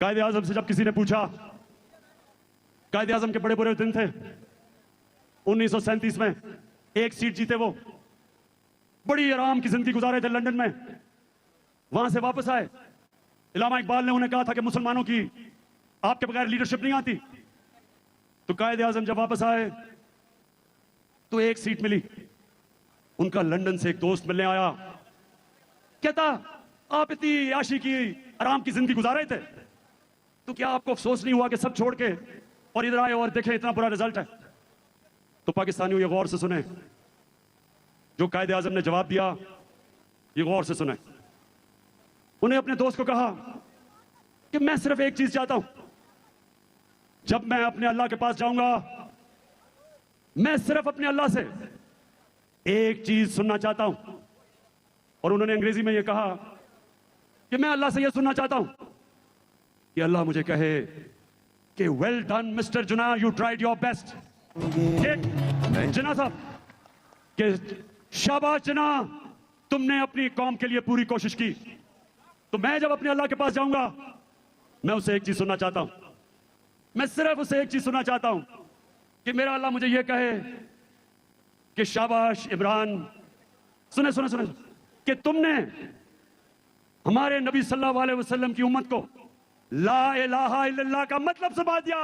कायदे आजम से जब किसी ने पूछा, कायदे आजम के बड़े बुरे दिन थे 1937 में, एक सीट जीते वो, बड़ी आराम की जिंदगी गुजारे थे लंदन में, वहां से वापस आए। इलामा इकबाल ने उन्हें कहा था कि मुसलमानों की आपके बगैर लीडरशिप नहीं आती। तो कायदे आजम जब वापस आए तो एक सीट मिली। उनका लंदन से एक दोस्त मिलने आया, कहता आप इतनी याशी की आराम की जिंदगी गुजार रहे थे, तो क्या आपको अफसोस नहीं हुआ कि सब छोड़ के और इधर आए और देखें इतना बुरा रिजल्ट है? तो पाकिस्तानियों ये गौर से सुने, जो कायदे आजम ने जवाब दिया ये गौर से सुने। उन्हें अपने दोस्त को कहा कि मैं सिर्फ एक चीज चाहता हूं, जब मैं अपने अल्लाह के पास जाऊंगा मैं सिर्फ अपने अल्लाह से एक चीज सुनना चाहता हूं। और उन्होंने अंग्रेजी में यह कहा कि मैं अल्लाह से यह सुनना चाहता हूं कि अल्लाह मुझे कहे कि वेल डन मिस्टर जुना, यू ट्राइड योर बेस्ट। जिना साहब कि शाबाश जिना, तुमने अपनी कौम के लिए पूरी कोशिश की। तो मैं जब अपने अल्लाह के पास जाऊंगा मैं उसे एक चीज सुनना चाहता हूं, मैं सिर्फ उसे एक चीज सुनना चाहता हूं कि मेरा अल्लाह मुझे यह कहे कि शाबाश इमरान, सुने सुने सुने, कि तुमने हमारे नबी सल्लल्लाहु अलैहि वसल्लम की उम्मत को ला इलाहा इल्लल्लाह का मतलब समझा दिया।